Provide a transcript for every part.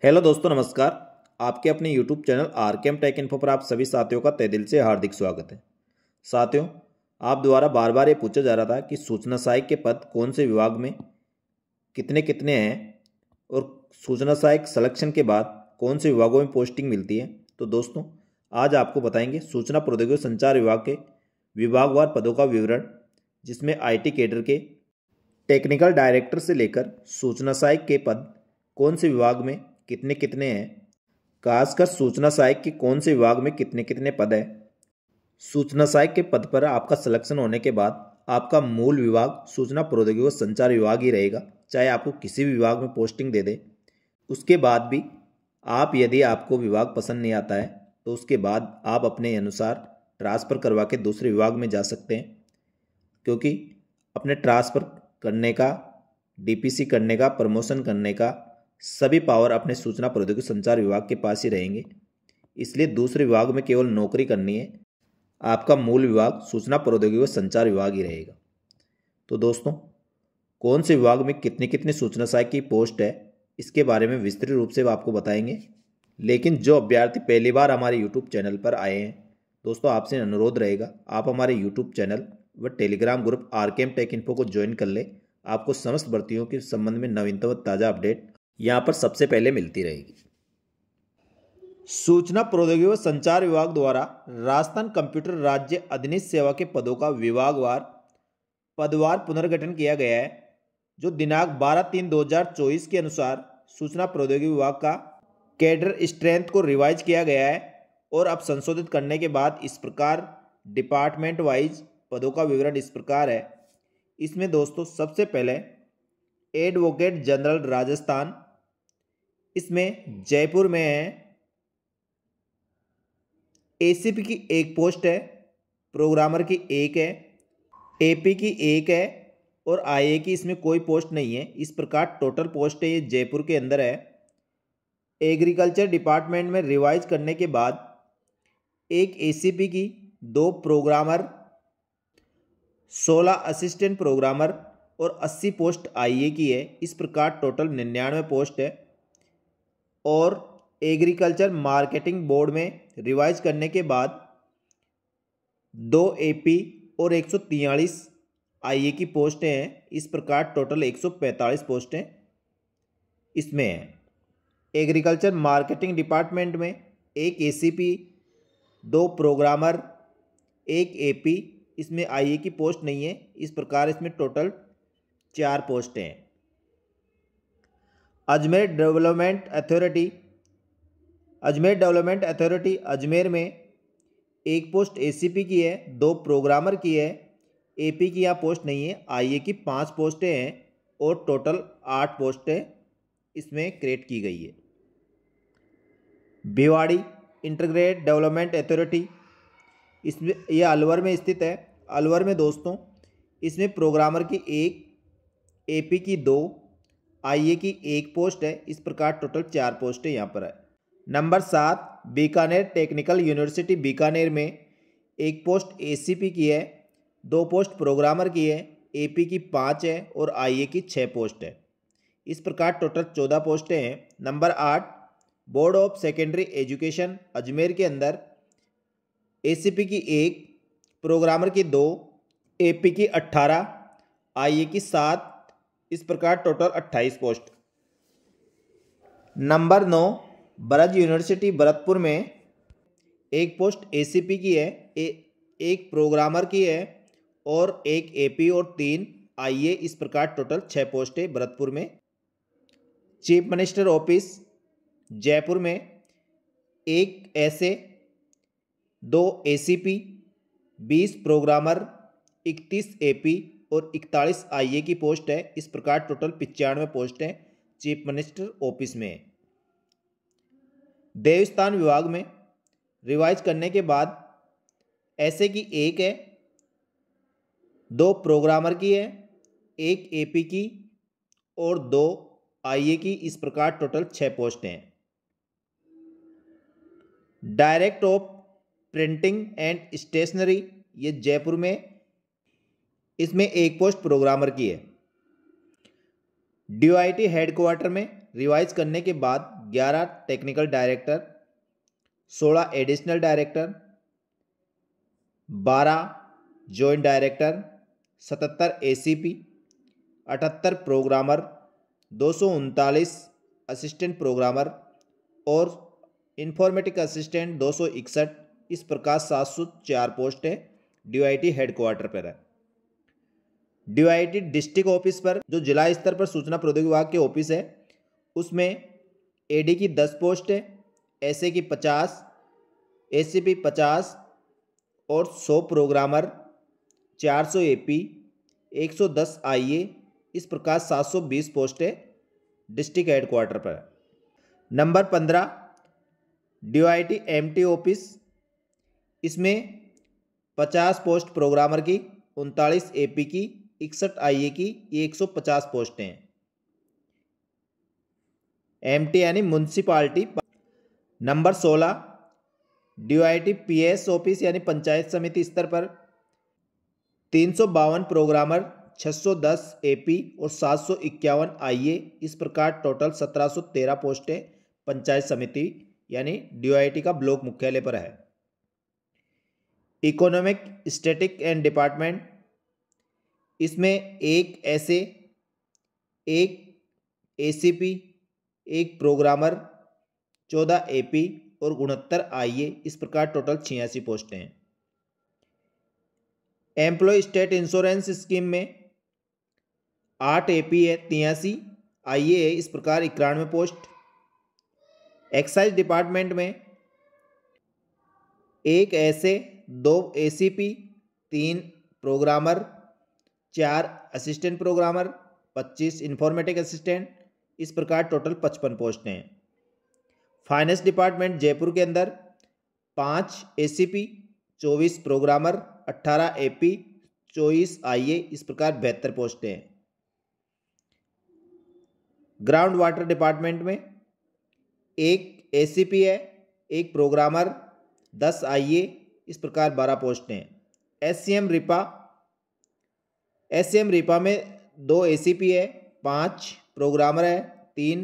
Hello दोस्तों, नमस्कार। आपके अपने YouTube channel RKM take info पर आप सभी साथियों का तहे दिल से हार्दिक स्वागत है। साथियों, आप द्वारा बार बार ये पूछा जा रहा था कि सूचना सहायक के पद कौन से विभाग में कितने कितने हैं और सूचना सहायक सिलेक्शन के बाद कौन से विभागों में पोस्टिंग मिलती है। तो दोस्तों, आज आपको बताएंगे सूचना प्रौद्योगिकी संचार विभाग के विभागवार पदों का विवरण, जिसमें IT कैडर के टेक्निकल डायरेक्टर से लेकर सूचना सहायक के पद कौन से विभाग में कितने कितने हैं, खासकर सूचना सहायक के कौन से विभाग में कितने कितने पद हैं। सूचना सहायक के पद पर आपका सिलेक्शन होने के बाद आपका मूल विभाग सूचना प्रौद्योगिकी व संचार विभाग ही रहेगा, चाहे आपको किसी भी विभाग में पोस्टिंग दे दे। उसके बाद भी यदि आपको विभाग पसंद नहीं आता है तो उसके बाद आप अपने अनुसार ट्रांसफ़र करवा के दूसरे विभाग में जा सकते हैं, क्योंकि अपने ट्रांसफ़र करने का, DPC करने का, प्रमोशन करने का सभी पावर अपने सूचना प्रौद्योगिकी संचार विभाग के पास ही रहेंगे। इसलिए दूसरे विभाग में केवल नौकरी करनी है, आपका मूल विभाग सूचना प्रौद्योगिकी व संचार विभाग ही रहेगा। तो दोस्तों, कौन से विभाग में कितने कितने सूचना सहायक की पोस्ट है, इसके बारे में विस्तृत रूप से आपको बताएंगे। लेकिन जो अभ्यर्थी पहली बार हमारे यूट्यूब चैनल पर आए हैं, दोस्तों आपसे अनुरोध रहेगा आप हमारे यूट्यूब चैनल व Telegram group RKM take info को ज्वाइन कर ले। आपको समस्त भर्तियों के संबंध में नवीनतम व ताज़ा अपडेट यहाँ पर सबसे पहले मिलती रहेगी। सूचना प्रौद्योगिकी व संचार विभाग द्वारा राजस्थान कंप्यूटर राज्य अधिनियम सेवा के पदों का विभागवार पदवार पुनर्गठन किया गया है, जो दिनांक 12/3/2024 के अनुसार सूचना प्रौद्योगिकी विभाग का कैडर स्ट्रेंथ को रिवाइज किया गया है और अब संशोधित करने के बाद इस प्रकार डिपार्टमेंट वाइज पदों का विवरण इस प्रकार है। इसमें दोस्तों सबसे पहले एडवोकेट जनरल राजस्थान, इसमें जयपुर में है। ACP की एक पोस्ट है, प्रोग्रामर की एक है, AP की एक है और IA की इसमें कोई पोस्ट नहीं है। इस प्रकार टोटल पोस्ट है ये जयपुर के अंदर है। एग्रीकल्चर डिपार्टमेंट में रिवाइज करने के बाद एक ACP की, 2 प्रोग्रामर, 16 असिस्टेंट प्रोग्रामर और 80 पोस्ट IA की है। इस प्रकार टोटल 99 पोस्ट है। और एग्रीकल्चर मार्केटिंग बोर्ड में रिवाइज करने के बाद 2 AP और 143 IA की पोस्टें हैं। इस प्रकार टोटल 145 पोस्टें इसमें हैं। एग्रीकल्चर मार्केटिंग डिपार्टमेंट में एक ACP, 2 प्रोग्रामर, एक AP, इसमें IA की पोस्ट नहीं है। इस प्रकार इसमें टोटल 4 पोस्टें हैं। अजमेर डेवलपमेंट अथॉरिटी अजमेर में एक पोस्ट ACP की है, 2 प्रोग्रामर की है, AP की यहाँ पोस्ट नहीं है। IA की 5 पोस्टें हैं और टोटल 8 पोस्टें इसमें क्रिएट की गई है। भिवाड़ी इंटीग्रेटेड डेवलपमेंट अथॉरिटी, इसमें यह अलवर में स्थित है। अलवर में दोस्तों इसमें प्रोग्रामर की 1, AP की 2, IA की 1 पोस्ट है। इस प्रकार टोटल 4 पोस्टें यहाँ पर है। Number 7, Bikaner technical university Bikaner में एक पोस्ट ACP की है, 2 पोस्ट प्रोग्रामर की है, AP की 5 है और IA की 6 पोस्ट है। इस प्रकार टोटल 14 पोस्टें हैं। Number 8, board of secondary education Ajmer के अंदर ACP की 1, प्रोग्रामर की 2, AP की 18, IA की 7, इस प्रकार total 28 post. Number 9, Braj university Bharatpur में एक पोस्ट ACP की है, एक प्रोग्रामर की है और एक AP और 3 IA, इस प्रकार टोटल 6 पोस्टें भरतपुर में। चीफ मिनिस्टर ऑफिस जयपुर में एक SA, 2 ACP, 20 प्रोग्रामर, 31 AP और 41 IA की पोस्ट है। इस प्रकार टोटल 95 पोस्टें चीफ मिनिस्टर ऑफिस में है। देवस्थान विभाग में रिवाइज करने के बाद SA की 1 है, 2 प्रोग्रामर की है, 1 AP की और 2 IA की, इस प्रकार टोटल 6 पोस्टें हैं। Director of printing and stationery, ये जयपुर में, इसमें एक पोस्ट प्रोग्रामर की है। DOIT हेडक्वार्टर में रिवाइज करने के बाद 11 technical director, 16 additional director, 12 joint director, 77 ACP, 78 programmer, 239 assistant programmer और इंफॉर्मेटिक असिस्टेंट 261। इस प्रकार 704 पोस्टें DOIT हेडक्वार्टर पर है। DOIT डिस्ट्रिक्ट ऑफिस पर जो जिला स्तर पर सूचना प्रौद्योगिकी विभाग के ऑफिस है उसमें AD की 10 पोस्टें, SA की 50, ACP 50 और 100 प्रोग्रामर, 400 AP, 110 IA। इस प्रकार 720 पोस्टें डिस्ट्रिक्ट हेडक्वार्टर पर है। नंबर 15 DOIT MT ऑफिस, इसमें 50 पोस्ट प्रोग्रामर की, 39 AP की, 61 IA की, ये 150 पोस्टें हैं। MT यानी municipality. Number 16 DOIT PS office यानी पंचायत समिति स्तर पर 352 प्रोग्रामर, 610 AP और 751 IA। इस प्रकार टोटल 1713 पोस्टें पंचायत समिति यानी DOIT का ब्लॉक मुख्यालय पर है। इकोनॉमिक स्टैटिक एंड डिपार्टमेंट, इसमें 1 SA, 1 ACP, 1 प्रोग्रामर, 14 AP और 69 IA। इस प्रकार टोटल 86 पोस्टें हैं। एम्प्लॉय स्टेट इंश्योरेंस स्कीम में 8 AP है, 83 IA है। इस प्रकार 91 पोस्ट। एक्साइज डिपार्टमेंट में 1 SA, 2 ACP, 3 programmer, 4 assistant programmer, 25 informatic assistant. इस प्रकार टोटल 55 पोस्टें हैं। फाइनेंस डिपार्टमेंट जयपुर के अंदर 5 ACP, 24 प्रोग्रामर, 18 AP, 24 IA। इस प्रकार 72 पोस्टें हैं। ग्राउंड वाटर डिपार्टमेंट में 1 ACP है, 1 प्रोग्रामर, 10 IA। इस प्रकार 12 पोस्टें हैं। SCM रिपा में 2 ACP है, 5 प्रोग्रामर है, 3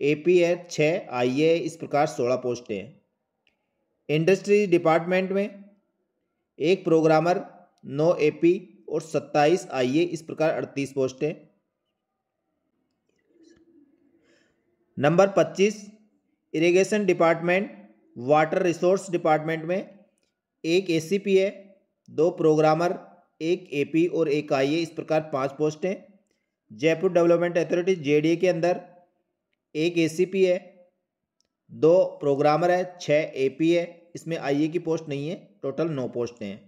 AP है, 6 IA। इस प्रकार 16 पोस्टें हैं। इंडस्ट्री डिपार्टमेंट में 1 प्रोग्रामर, 9 AP और 27 IA। इस प्रकार 38 पोस्टें। Number 25 irrigation department water resource department में 1 ACP है, 2 प्रोग्रामर, 1 AP और 1 IA। इस प्रकार 5 पोस्टें। जयपुर डेवलपमेंट अथॉरिटी JDA के अंदर 1 ACP है, 2 प्रोग्रामर है, 6 AP है। इसमें IA की पोस्ट नहीं है। टोटल 9 पोस्टें हैं।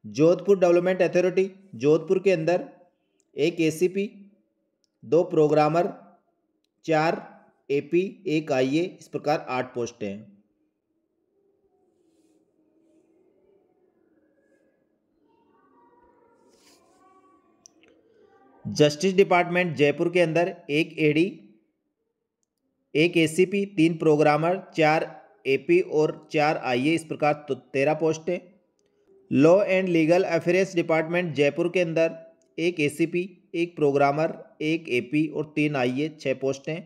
जोधपुर डेवलपमेंट अथॉरिटी जोधपुर के अंदर 1 ACP, 2 प्रोग्रामर, 4 AP, 1 IA। इस प्रकार 8 पोस्टें हैं। जस्टिस डिपार्टमेंट जयपुर के अंदर 1 AD, 1 ACP, 3 प्रोग्रामर, 4 AP और 4 IA। इस प्रकार 13 पोस्टें। Law and legal affairs department Jaipur के अंदर 1 ACP, 1 प्रोग्रामर, 1 AP और 3 IA। 6 पोस्टें।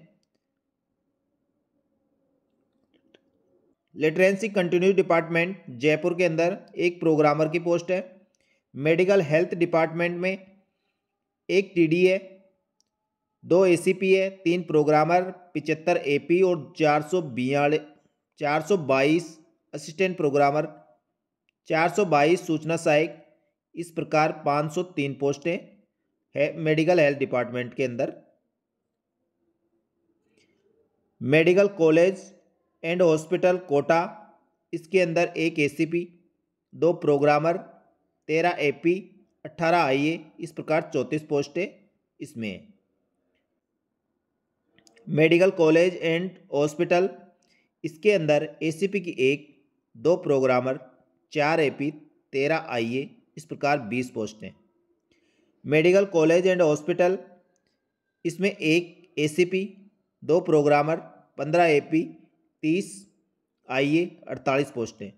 लिटरेंसी कंटिन्यू डिपार्टमेंट जयपुर के अंदर 1 प्रोग्रामर की पोस्ट है। मेडिकल हेल्थ डिपार्टमेंट में 1 TD है, 2 ACP है, 3 प्रोग्रामर, 75 AP और 422 असिस्टेंट प्रोग्रामर, 422 सूचना सहायक। इस प्रकार 503 पोस्टें है मेडिकल हेल्थ डिपार्टमेंट के अंदर। Medical college and hospital Kota, इसके अंदर 1 ACP, 2 प्रोग्रामर, 13 AP, 18 IA। इस प्रकार 34 पोस्टें इसमें। मेडिकल कॉलेज एंड हॉस्पिटल, इसके अंदर ACP की 1, 2 प्रोग्रामर, 4 AP, 13 IA। इस प्रकार 20 पोस्टें। मेडिकल कॉलेज एंड हॉस्पिटल, इसमें 1 ACP, 2 प्रोग्रामर, 15 AP, 30 IA, 48 पोस्टें।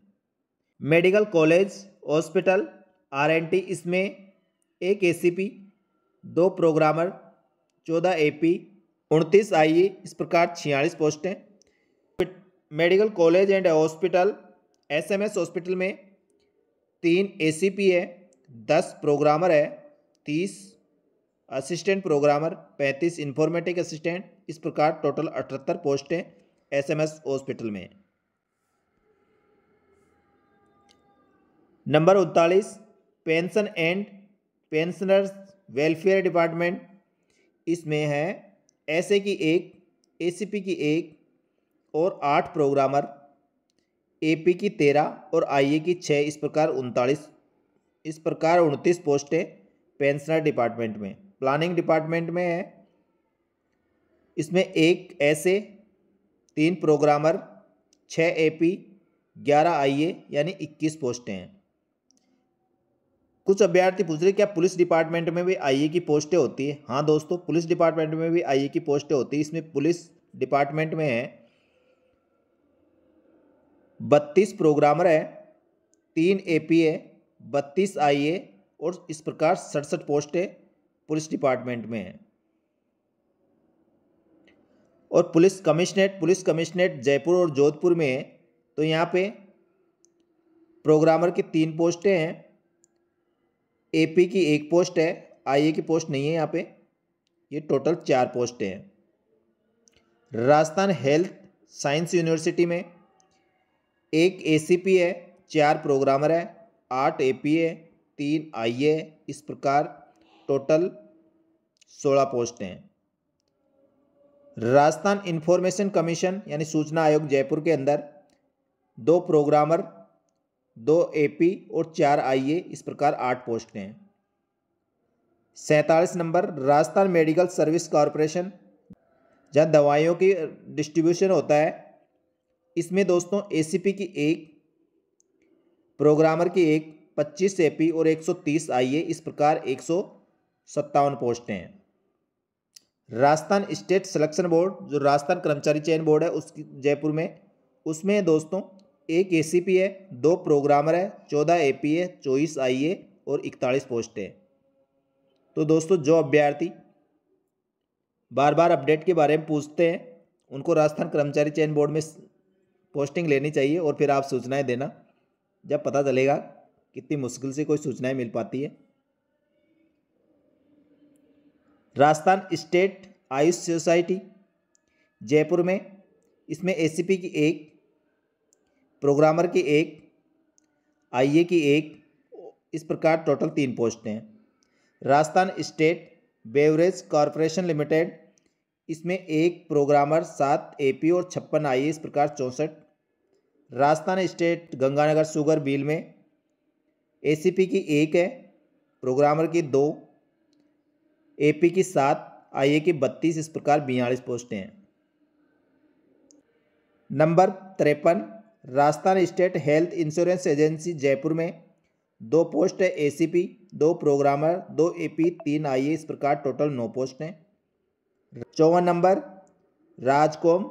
मेडिकल कॉलेज हॉस्पिटल RNT, इसमें 1 ACP, 2 प्रोग्रामर, 14 AP, 29 आईए, इस प्रकार 46 पोस्टें। Medical college and hospital SMS hospital में 3 एसीपी है, 10 प्रोग्रामर है, 30 असिस्टेंट प्रोग्रामर, 35 इंफॉर्मेटिक असिस्टेंट, इस प्रकार टोटल 78 पोस्टें एसएमएस हॉस्पिटल में। Number 39 pension and pensioners welfare department, इसमें है एसए की 1, एसीपी की 1 और 8 प्रोग्रामर, एपी की 13 और आईए की 6, इस प्रकार 29 पोस्टें पेंशनर डिपार्टमेंट में। प्लानिंग डिपार्टमेंट में है, इसमें 1 एसए, 3 प्रोग्रामर, 6 एपी, 11 आईए यानी 21 पोस्टें हैं। कुछ अभ्यर्थी पूछ रहे क्या पुलिस डिपार्टमेंट में भी आईए की पोस्टें होती है? हाँ दोस्तों, पुलिस डिपार्टमेंट में भी आईए की पोस्टें होती है। इसमें पुलिस डिपार्टमेंट में है 32 प्रोग्रामर है, 3 एपी है, 32 आईए और इस प्रकार 67 पोस्टें पुलिस डिपार्टमेंट में है। और पुलिस कमिश्नरेट जयपुर और जोधपुर में है, तो यहाँ पे प्रोग्रामर की 3 पोस्टें हैं, एपी की 1 पोस्ट है, आईए की पोस्ट नहीं है यहाँ पे, ये टोटल 4 पोस्टें हैं। राजस्थान हेल्थ साइंस यूनिवर्सिटी में 1 एसीपी है, 4 प्रोग्रामर है, 8 एपी है, 3 आईए है, इस प्रकार टोटल 16 पोस्टें हैं। राजस्थान इंफॉर्मेशन कमीशन यानी सूचना आयोग जयपुर के अंदर 2 प्रोग्रामर, 2 एपी और 4 आईए, इस प्रकार 8 पोस्टें हैं। 47 number Rajasthan medical service corporation, जहाँ दवाइयों की डिस्ट्रीब्यूशन होता है, इसमें दोस्तों एसीपी की 1, प्रोग्रामर की 1, 25 एपी और 130 आईए, इस प्रकार 157 पोस्टें हैं। राजस्थान स्टेट सिलेक्शन बोर्ड, जो राजस्थान कर्मचारी चयन बोर्ड है उसकी जयपुर में, उसमें दोस्तों 1 एसीपी है, 2 प्रोग्रामर है, 14 एपी है, 24 आईए और 41 पोस्टें हैं। तो दोस्तों जो अभ्यर्थी बार बार अपडेट के बारे में पूछते हैं उनको राजस्थान कर्मचारी चयन बोर्ड में पोस्टिंग लेनी चाहिए और फिर आप सूचनाएं देना, जब पता चलेगा कितनी मुश्किल से कोई सूचनाएं मिल पाती है। राजस्थान स्टेट आयुष सोसाइटी जयपुर में, इसमें एसीपी की 1, प्रोग्रामर की 1, आईए की 1, इस प्रकार टोटल 3 पोस्टें हैं। Rajasthan state beverage corporation limited, इसमें 1 प्रोग्रामर, 7 एपी और 56 आईए, इस प्रकार 64। Rajasthan state Ganganagar sugar mill में एसीपी की 1 है, प्रोग्रामर की 2, एपी की 7, आईए की 32, इस प्रकार 42 पोस्टें हैं। Number 53 Rajasthan state health insurance agency Jaipur में 2 पोस्ट है, एसीपी, 2 प्रोग्रामर, 2 एपी, 3 आईए, इस प्रकार टोटल 9 पोस्ट हैं। 54 number Rajcomp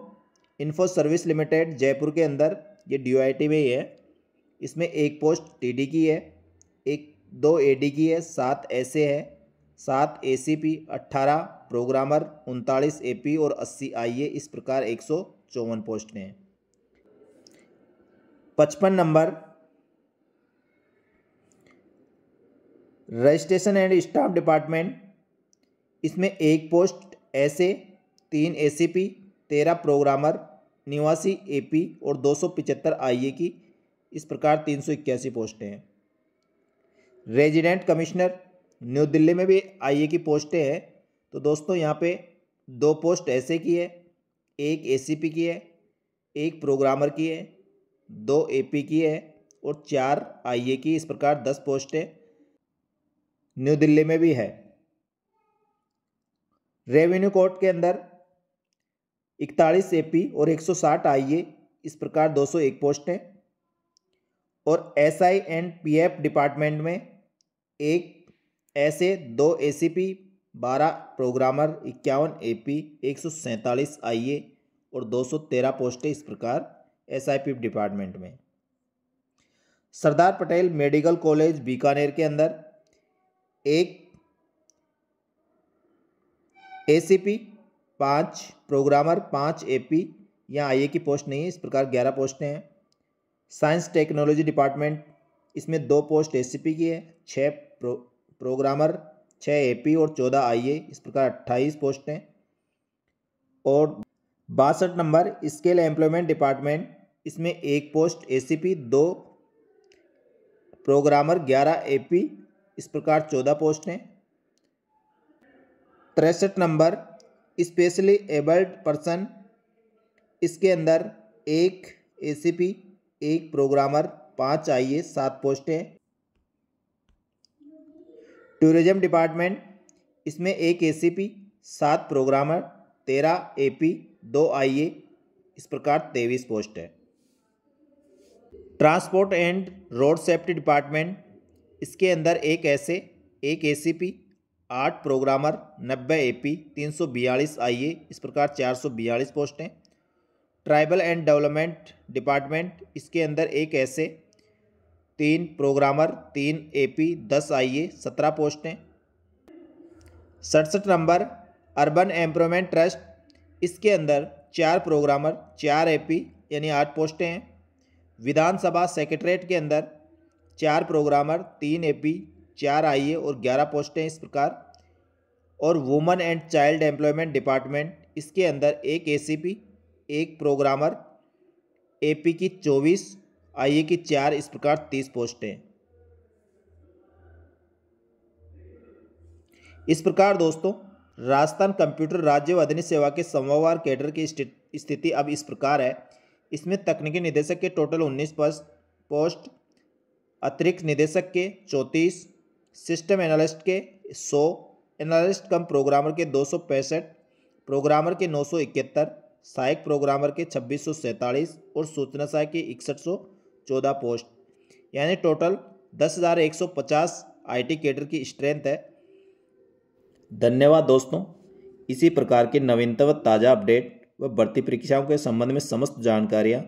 info service limited Jaipur के अंदर, ये डीओआईटी में ही है, इसमें 1 पोस्ट टीडी की है, 2 एडी की है, 7 एसए है, 7 एसीपी, 18 प्रोग्रामर, 39 एपी और 80 आईए, इस प्रकार 154 पोस्ट हैं। 55 number registration and staff department, इसमें 1 post SA, 3 ACP, 13 programmer, 89 AP और 275 आईए की, इस प्रकार 381 पोस्टें हैं। रेजिडेंट कमिश्नर न्यू दिल्ली में भी आईए की पोस्टें हैं। तो दोस्तों यहाँ पे 2 पोस्ट एसए की है, 1 एसीपी की है, 1 प्रोग्रामर की है, 2 एपी की है और 4 आईए की, इस प्रकार 10 पोस्टें न्यू दिल्ली में भी है। रेवेन्यू कोर्ट के अंदर 41 एपी और 160 आईए, इस प्रकार 201 पोस्टें। और एसआई एंड पीएफ डिपार्टमेंट में 1 एसए, 2 एसीपी, 12 प्रोग्रामर, 51 एपी, 147 आईए और 213 पोस्टें, इस प्रकार एसआईपी डिपार्टमेंट में। सरदार पटेल मेडिकल कॉलेज बीकानेर के अंदर 1 एसीपी, 5 प्रोग्रामर, 5 AP या IA की पोस्ट नहीं है, इस प्रकार 11 पोस्टें हैं। साइंस टेक्नोलॉजी डिपार्टमेंट, इसमें 2 पोस्ट ACP की है, 6 प्रोग्रामर, 6 AP और 14 IA, इस प्रकार 28 पोस्टें। और 62 नंबर स्किल एम्प्लॉयमेंट डिपार्टमेंट, इसमें 1 पोस्ट ACP, 2 प्रोग्रामर, 11 AP, इस प्रकार 14 पोस्टें। 63 नंबर स्पेशली एबल्ड पर्सन, इसके अंदर 1 ACP, 1 प्रोग्रामर, 5 IA, 7 पोस्टें। टूरिज्म डिपार्टमेंट, इसमें 1 ACP, 7 प्रोग्रामर, 13 AP, 2 IA, इस प्रकार 23 पोस्ट है। Transport and road safety department, इसके अंदर 1 ACP, 8 प्रोग्रामर, 90 AP, 342 IA, इस प्रकार 442 पोस्टें। ट्राइबल एंड डेवलपमेंट डिपार्टमेंट, इसके अंदर 1 3 प्रोग्रामर, 3 AP, 10 IA, 17 पोस्टें। 67 नंबर अर्बन एम्प्लॉयमेंट ट्रस्ट, इसके अंदर 4 प्रोग्रामर, 4 AP यानी 8 पोस्टें हैं। विधानसभा सेक्रेटरीट के अंदर 4 प्रोग्रामर, 3 AP, 4 IA और 11 पोस्टें इस प्रकार। और women and child employment department, इसके अंदर 1 ACP, 1 प्रोग्रामर, AP की 24, IA की 4, इस प्रकार 30 पोस्टें। इस प्रकार दोस्तों राजस्थान कंप्यूटर राज्य व अधिनियम सेवा के समवार कैडर की स्थिति अब इस प्रकार है। इसमें तकनीकी निदेशक के टोटल 19 पोस्ट, अतिरिक्त निदेशक के 34, सिस्टम एनालिस्ट के 100, एनालिस्ट कम प्रोग्रामर के 265, प्रोग्रामर के 971, सहायक प्रोग्रामर के 2647 और सूचना सहायक के 6114 पोस्ट, यानी टोटल 10,150 IT कैडर की स्ट्रेंथ है। धन्यवाद दोस्तों। इसी प्रकार के नवीनतम व ताज़ा अपडेट व भर्ती परीक्षाओं के संबंध में समस्त जानकारियाँ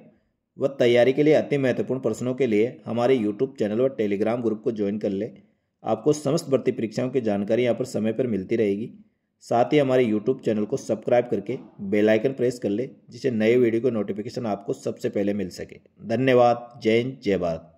व तैयारी के लिए अति महत्वपूर्ण प्रश्नों के लिए हमारे YouTube चैनल व टेलीग्राम ग्रुप को ज्वाइन कर ले। आपको समस्त भर्ती परीक्षाओं की जानकारी यहाँ पर समय पर मिलती रहेगी। साथ ही हमारे YouTube चैनल को सब्सक्राइब करके बेल आइकन प्रेस कर ले, जिससे नए वीडियो को नोटिफिकेशन आपको सबसे पहले मिल सके। धन्यवाद। जय हिंद, जय भारत।